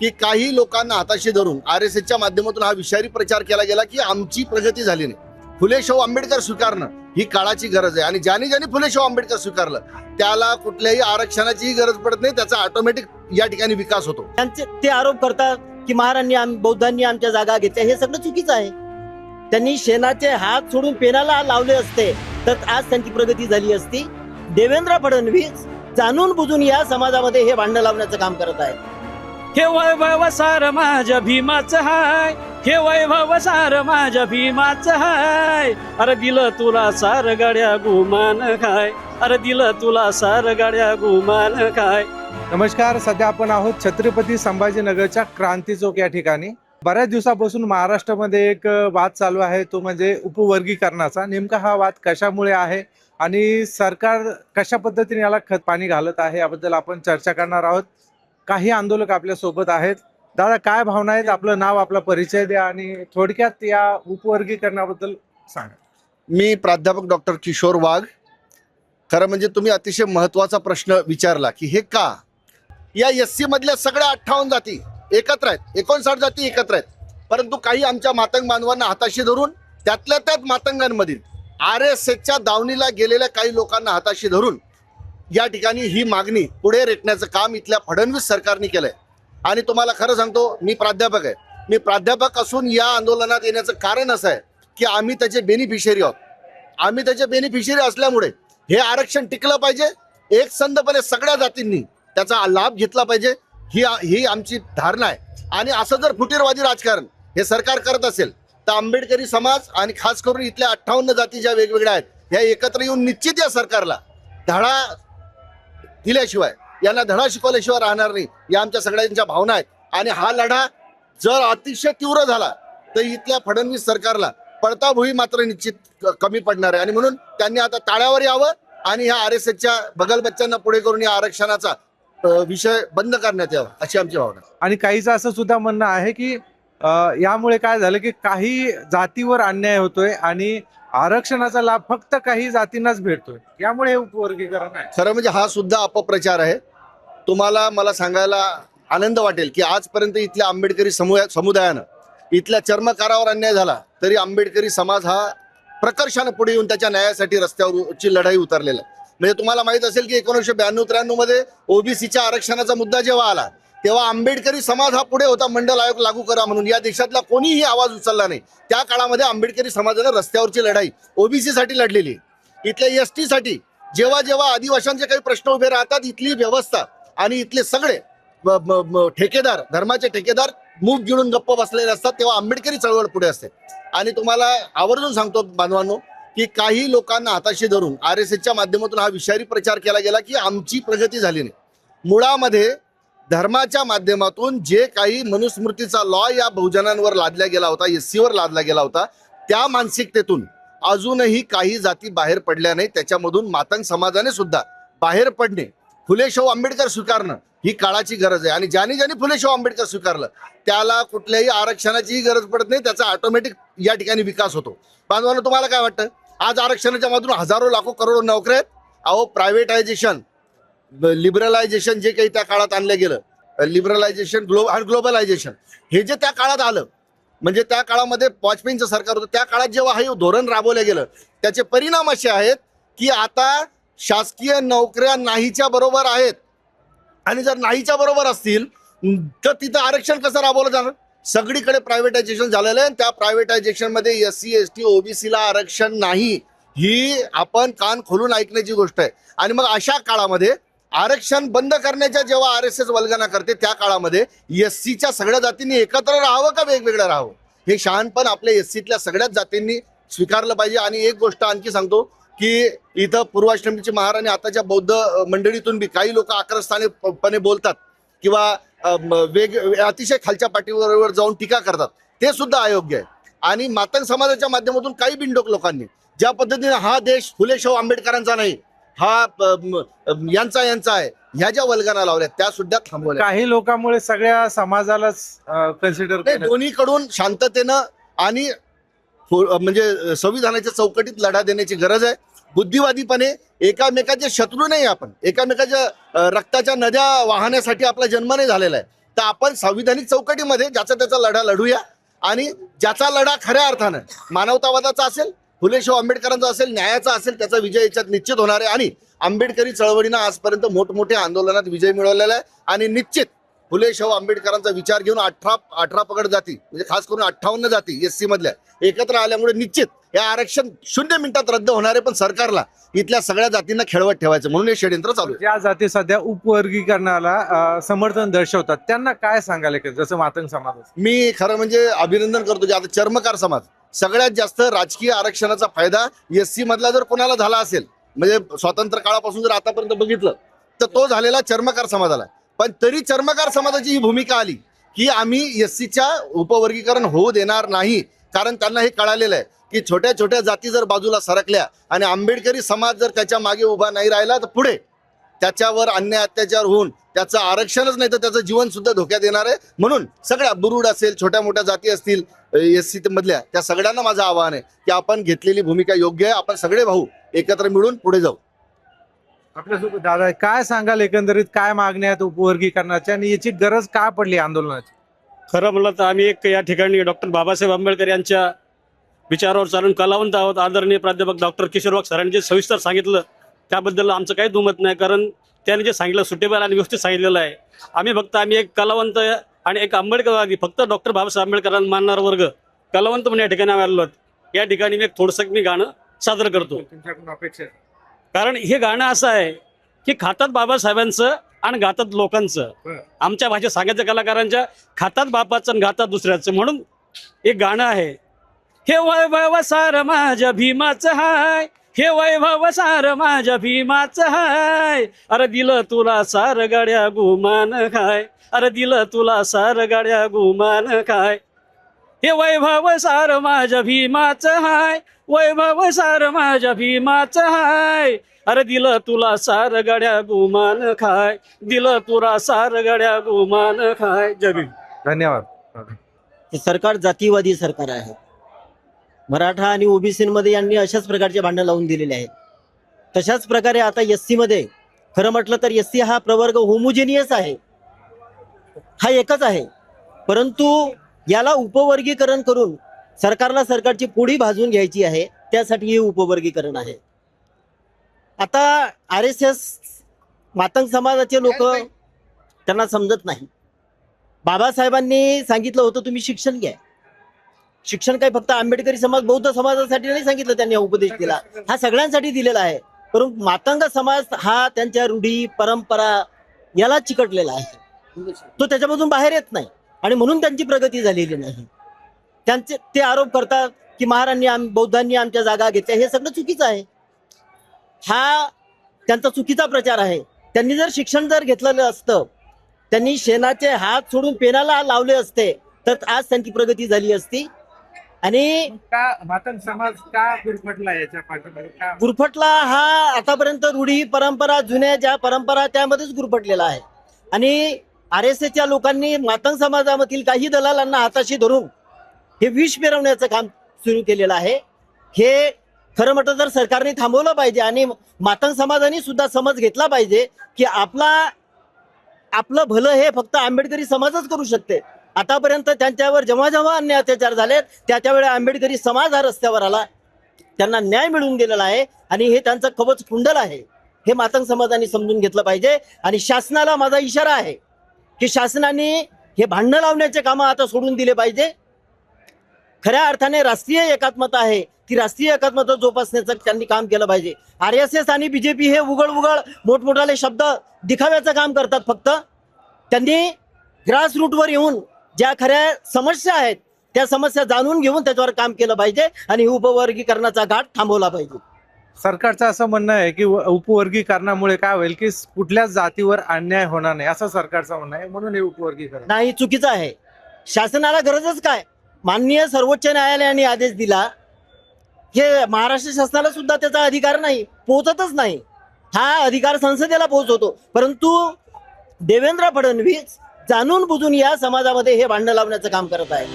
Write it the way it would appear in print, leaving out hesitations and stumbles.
की काही लोकांना हाताशी धरून RSSच्या माध्यमातून हा विषारी प्रचार केला गेला की आमची प्रगती झाली नाही. फुले शाहू आंबेडकर स्वीकारणं ही काळाची गरज आहे आणि ज्याने ज्याने फुले शाहू आंबेडकर स्वीकारलं त्याला कुठल्याही आरक्षणाचीही गरज पडत नाही, त्याचा ऑटोमॅटिक या ठिकाणी विकास होतो. त्यांचे ते आरोप करतात की महाराजांनी बौद्धांनी आमच्या जागा घेतल्या, हे सगळं चुकीचं आहे. त्यांनी शेणाचे हात सोडून पेनाला लावले असते तर आज त्यांची प्रगती झाली असती. देवेंद्र फडणवीस जाणून बुजून या समाजामध्ये हे भांडण लावण्याचं काम करत आहे. हे वैभव सार माझ्या भीमाचं हाय, हे वैभव सार माझ्या भीमाचं हाय. अरे दिलं तुला सार गाड्या गुमान काय, अरे दिलं तुला सार गाड्या गुमान काय. नमस्कार, सध्या आपण आहोत छत्रपती संभाजीनगरच्या क्रांती चौक या ठिकाणी. बऱ्याच दिवसापासून महाराष्ट्रामध्ये एक वाद चालू आहे, तो म्हणजे उपवर्गीकरणाचा. नेमका हा वाद कशामुळे आहे आणि सरकार कशा पद्धतीने याला खत पाणी घालत आहे याबद्दल आपण चर्चा करणार आहोत. काही आंदोलक आपल्या सोबत आहेत. दादा, काय भावना आहेत? आपलं नाव, आपला परिचय द्या आणि थोडक्यात या उपवर्गीकरणाबद्दल सांगा. मी प्राध्यापक डॉक्टर किशोर वाघ. खरं म्हणजे तुम्ही अतिशय महत्वाचा प्रश्न विचारला की हे का. या SC मधल्या सगळ्या 58 जाती एकत्र आहेत, 59 जाती एकत्र आहेत, परंतु काही आमच्या मातंग बांधवांना हाताशी धरून त्यातल्या त्यात मातंगांमधील RSSच्या दावणीला गेलेल्या काही लोकांना हाताशी धरून या ठिकाणी ही मागणी पुढे रेटण्याचं काम इथल्या फडणवीस सरकारने केलंय. आणि तुम्हाला खरं सांगतो, मी प्राध्यापक आहे. मी प्राध्यापक असून या आंदोलनात येण्याचं कारण असं आहे की आम्ही त्याचे बेनिफिशियरी आहोत. आम्ही त्याचे बेनिफिशियरी असल्यामुळे हे आरक्षण टिकलं पाहिजे, एकसंधपणे सगळ्या जातींनी त्याचा लाभ घेतला पाहिजे, ही आमची धारणा आहे. आणि असं जर फुटीरवादी राजकारण हे सरकार करत असेल तर आंबेडकरी समाज आणि खास करून इथल्या 58 जाती ज्या वेगवेगळ्या आहेत ह्या एकत्र येऊन निश्चित या सरकारला धडा दिल्याशिवाय, यांना धडा शिकवल्याशिवाय राहणार नाही, या आमच्या सगळ्यांच्या भावना आहेत. आणि हा लढा जर अतिशय तीव्र झाला तर इथल्या फडणवीस सरकारला पडताभुई मात्र निश्चित कमी पडणार आहे. आणि म्हणून त्यांनी आता ताळ्यावर यावं आणि ह्या RSSच्या बगलबच्च्यांना पुढे करून या आरक्षणाचा विषय बंद करण्यात यावा अशी आमची भावना. आणि काहीचं असं सुद्धा म्हणणं आहे की यामुळे काय झालं की काही जातीवर अन्याय होतोय आणि आरक्षणाचा लाभ फक्त काही जातींनाच भेटतोय, यामुळे हे उपवर्गीकरण आहे. खरं म्हणजे हा सुद्धा अपप्रचार आहे. मला सांगायला आनंद वाटेल की आजपर्यंत इथल्या आंबेडकरी समुदायानं इथल्या चर्मकारावर अन्याय झाला तरी आंबेडकरी समाज हा प्रकर्षानं पुढे येऊन त्याच्या न्यायासाठी रस्त्यावरची लढाई उतरलेला आहे. म्हणजे तुम्हाला माहित असेल की 1992-93 मध्ये OBCच्या आरक्षणाचा मुद्दा जेव्हा आला तेव्हा आंबेडकरी समाज हा पुढे होता, मंडल आयोग लागू करा म्हणून. या देशातला कोणीही आवाज उचलला नाही. त्या काळामध्ये आंबेडकरी समाजानं रस्त्यावरची लढाई OBC साठी लढलेली. इथल्या ST साठी जेव्हा जेव्हा आदिवासींचे काही प्रश्न उभे राहतात, इथली व्यवस्था आणि इथले सगळे ठेकेदार, धर्माचे ठेकेदार मूग गिळून गप्प बसलेले असतात, तेव्हा आंबेडकरी चळवळ पुढे असते. आणि तुम्हाला आवर्जून सांगतो बांधवांनो की काही लोकांना हाताशी धरून RSSच्या माध्यमातून हा विषारी प्रचार केला गेला की आमची प्रगती झाली नाही. मुळामध्ये धर्माच्या माध्यमातून जे काही मनुस्मृतीचा लॉ या बहुजनांवर लादला गेला होता, SC वर लादला गेला होता, त्या मानसिकतेतून अजूनही काही जाती बाहेर पडल्या नाही. त्याच्यामधून मातंग समाजाने सुद्धा बाहेर पडणे, फुले शाहू आंबेडकर स्वीकारणं ही काळाची गरज आहे. आणि ज्याने ज्याने फुले शाहू आंबेडकर स्वीकारलं त्याला कुठल्याही आरक्षणाचीही गरज पडत नाही, त्याचा ऑटोमॅटिक या ठिकाणी विकास होतो. बांधवांनो, तुम्हाला काय वाटतं? आज आरक्षणाच्या मधून हजारो लाखो करोडो नोकऱ्या आहेत. अहो, प्रायव्हेटायझेशन, लिबरलायझेशन जे काही त्या काळात आणलं गेलं, लिबरलायझेशन आणि ग्लोबलायझेशन हे जे त्या काळात आलं, म्हणजे त्या काळामध्ये वाजपेयींचं सरकार होतं, त्या काळात जेव्हा हे धोरण राबवलं गेलं त्याचे परिणाम असे आहेत की आता शासकीय नोकऱ्या नाहीच्या बरोबर आहेत. आणि जर नाहीच्या बरोबर असतील तर तिथं आरक्षण कसं राबवलं जाणार? सगळीकडे प्रायव्हेटायझेशन झालेलं आहे. त्या प्रायव्हेटायझेशन मध्ये SC ST OBCला आरक्षण नाही, ही आपण कान खोलून ऐकण्याची गोष्ट आहे. आणि मग अशा काळामध्ये आरक्षण बंद करण्याच्या जेव्हा RSS वल्गना करते त्या काळामध्ये SCच्या सगळ्या जातींनी एकत्र राहावं का वेगवेगळं राहावं, हे शहाणपण आपल्या SCतल्या सगळ्याच जातींनी स्वीकारलं पाहिजे. आणि एक गोष्ट आणखी सांगतो की इथं पूर्वाश्रमीचे महाराणी आताच्या बौद्ध मंडळीतून बी काही लोक आक्रस्तानेपणे बोलतात किंवा अतिशय खालच्या पाठीवर जाऊन टीका करतात, ते सुद्धा अयोग्य आहे. आणि मातंग समाजाच्या माध्यमातून काही बिनडोक लोकांनी ज्या पद्धतीने हा देश फुले शाहू आंबेडकरांचा नाही, हा यांचा आहे, ह्या ज्या वल्गना लावल्या त्या सुद्धा थांबवल्या. काही लोकांमुळे सगळ्या समाजालाच कन्सिडर दोन्हीकडून शांततेनं आणि म्हणजे संविधानाच्या चौकटीत लढा देण्याची गरज आहे. बुद्धिवादीपणे एकामेकाचे शत्रू नाही, आपण एकामेकाच्या रक्ताच्या नद्या वाहण्यासाठी आपला जन्म नाही झालेला आहे. तर आपण संविधानिक चौकटीमध्ये ज्याचा त्याचा लढा लढूया आणि ज्याचा लढा खऱ्या अर्थानं मानवतावादाचा असेल, फुले शाहू आंबेडकरांचा असेल, न्यायाचा असेल, त्याचा विजय याच्यात निश्चित होणार आहे. आणि आंबेडकरी चळवळीनं आजपर्यंत मोठमोठ्या आंदोलनात विजय मिळवलेला आहे आणि निश्चित फुले शाहू आंबेडकरांचा विचार घेऊन 18 पगड जाती म्हणजे खास करून 58 जाती SC मधल्या एकत्र आल्यामुळे निश्चित हे आरक्षण 0 मिनिटात रद्द होणार आहे. पण सरकारला इथल्या सगळ्या जातींना खेळवत ठेवायचं म्हणून हे षडयंत्र चालू आहे. ज्या जाती सध्या उपवर्गीकरणाला समर्थन दर्शवतात त्यांना काय सांगायला की जसं मातंग समाज असेल? मी खरं म्हणजे अभिनंदन करतो की आता चर्मकार समाज सगळ्यात जास्त राजकीय आरक्षणाचा फायदा SC मधला जर कोणाला झाला असेल म्हणजे स्वातंत्र्य काळापासून जर आतापर्यंत बघितलं तर तो झालेला चर्मकार समाजाला. पण तरी चर्मकार समाजाची ही भूमिका आली की आम्ही SCच्या उपवर्गीकरण होऊ देणार नाही, कारण त्यांना हे कळालेलं आहे की छोट्या छोट्या जाती जर बाजूला सरकल्या आणि आंबेडकरी समाज जर त्याच्या मागे उभा नाही राहिला तर पुढे त्याच्यावर अन्याय अत्याचार होऊन त्याचं आरक्षणच नाही तर त्याचं जीवन सुद्धा धोक्यात येणार आहे. म्हणून सगळ्या बुरुड असेल, छोट्या मोठ्या जाती असतील SC मधल्या, त्या सगळ्यांना माझं आवाहन आहे की आपण घेतलेली भूमिका योग्य आहे. आपण सगळे भाऊ एकत्र मिळून पुढे जाऊ. आपल्यासोबत दादा काय सांगाल, एकंदरीत काय मागण्या आहेत उपवर्गीकरणाच्या आणि याची गरज का पडली आंदोलनाची? खरं म्हणलं तर आम्ही एक या ठिकाणी डॉक्टर बाबासाहेब आंबेडकर यांच्या विचारावर चालून कलावंत आहोत. आदरणीय प्राध्यापक डॉक्टर किशोर वाघ सरांनी जे सविस्तर सांगितलं त्याबद्दल आमचं काही दुमत नाही, कारण त्यांनी जे सांगितलं सुटेबल आणि व्यवस्थित सांगितलेलं आहे. आम्ही एक कलावंत आणि एक आंबेडकरवादी, फक्त डॉक्टर बाबासाहेब आंबेडकरांना मानणारा वर्ग कलावंत म्हणून या ठिकाणी आम्ही आलेलो आहोत. या ठिकाणी मी थोडंसं गाणं सादर करतो. तुमच्याकडून अपेक्षा आहे? कारण हे गाणं असं आहे की खातात बाबासाहेबांचं आणि गातात लोकांचं. आमच्या भाषेत सांगायचं कलाकारांच्या खातात बापाचं आणि गातात दुसऱ्याचं, म्हणून एक गाणं आहे. हे वैभव सार माझ्या भीमाचं हाय, हे वैभव सार माझ्या भीमाचं हाय, अरे दिलं तुला सार गाड्या गुमान खाय, अरे दिलं तुला सार गाड्या गुमान खाय. हे वैभव सार माझ्या भीमाचं हाय, वैभव सार माझ्या भीमाचं हाय, अरे दिलं तुला सार गाड्या गुमान खाय, दिलं तुला सार गाड्या गुमान खाय. जय भीम. धन्यवाद. हे सरकार जातीवादी सरकार आहे. मराठा आणि OBC मध्ये यांनी अशाच प्रकारचे भांडण लावून दिलेले आहेत. तशाच प्रकारे आता SC मध्ये खरं म्हटलं तर SC हा प्रवर्ग होमोजेनियस आहे, हा एकच आहे. परंतु याला उपवर्गीकरण करून सरकारला सरकारची पोळी भाजून घ्यायची आहे, त्यासाठी हे उपवर्गीकरण आहे. आता RSS मातंग समाजाचे लोक त्यांना समजत नाही. बाबासाहेबांनी सांगितलं होतं तुम्ही शिक्षण घ्या. शिक्षण काय फक्त आंबेडकरी समाज बौद्ध समाजासाठी नाही सांगितलं, त्यांनी उपदेश दिला, हा सगळ्यांसाठी दिलेला आहे. परंतु मातंग समाज हा त्यांच्या रूढी परंपरा याला चिकटलेला आहे, तो त्याच्यामधून बाहेर येत नाही आणि म्हणून त्यांची प्रगती झालेली नाही. ते आरोप करतात की महारांनी बौद्धांनी आमच्या जागा घेतल्या, हे सगळं चुकीचं आहे. हा त्यांचा चुकीचा प्रचार आहे. त्यांनी जर शिक्षण जर घेतलेलं असतं, त्यांनी शेणाचे हात सोडून पेनाला लावले असते तर आज त्यांची प्रगती झाली असती. आणि का मातंग समाज का गुरफटला याच्या पाठीमागे का? गुरफटला हा आतापर्यंत रूढी परंपरा, जुन्या ज्या परंपरा त्यामध्येच गुरफटलेला आहे. आणि RSSच्या लोकांनी मातंग समाजामधील काही दलालांना हाताशी धरून हे विष पेरवण्याचं काम सुरू केलेलं आहे. हे खरं म्हटलं तर सरकारने थांबवलं पाहिजे आणि मातंग समाजाने सुद्धा समज घेतला पाहिजे की आपलं भलं हे फक्त आंबेडकरी समाजच करू शकते. आतापर्यंत त्यांच्यावर जेव्हा जेव्हा अन्याय अत्याचार झाले त्यावेळेला आंबेडकरी समाज हा रस्त्यावर आला, त्यांना न्याय मिळवून गेलेला आहे आणि हे त्यांचं कवच कुंडल आहे. हे मातंग समाजाने समजून घेतलं पाहिजे. आणि शासनाला माझा इशारा आहे की शासनाने हे भांडणं लावण्याचे कामं आता सोडून दिले पाहिजे. खऱ्या अर्थाने राष्ट्रीय एकात्मता आहे, ती राष्ट्रीय एकात्मता जोपासण्याचं त्यांनी काम केलं पाहिजे. RSS आणि BJP हे उघड मोठमोठाले शब्द दिखाव्याचं काम करतात. फक्त त्यांनी ग्रासरूटवर येऊन ज्या खऱ्या समस्या आहेत त्या समस्या जाणून घेऊन त्याच्यावर काम केलं पाहिजे आणि उपवर्गीकरणाचा घाट थांबवला पाहिजे. सरकारचं असं म्हणणं आहे की उपवर्गीकरणामुळे काय होईल की कुठल्याच जातीवर अन्याय होणार नाही, असं सरकारचं म्हणणं आहे. म्हणून हे उपवर्गीकरण नाही, चुकीचं आहे. शासनाला गरजच काय? माननीय सर्वोच्च न्यायालयाने आदेश दिला, हे महाराष्ट्र शासनाला सुद्धा त्याचा अधिकार नाही, पोहोचतच नाही. हा अधिकार संसदेला पोहोचवतो. परंतु देवेंद्र फडणवीस जाणून बुजून या समाजामध्ये हे भांडण लावण्याचं काम करत आहे.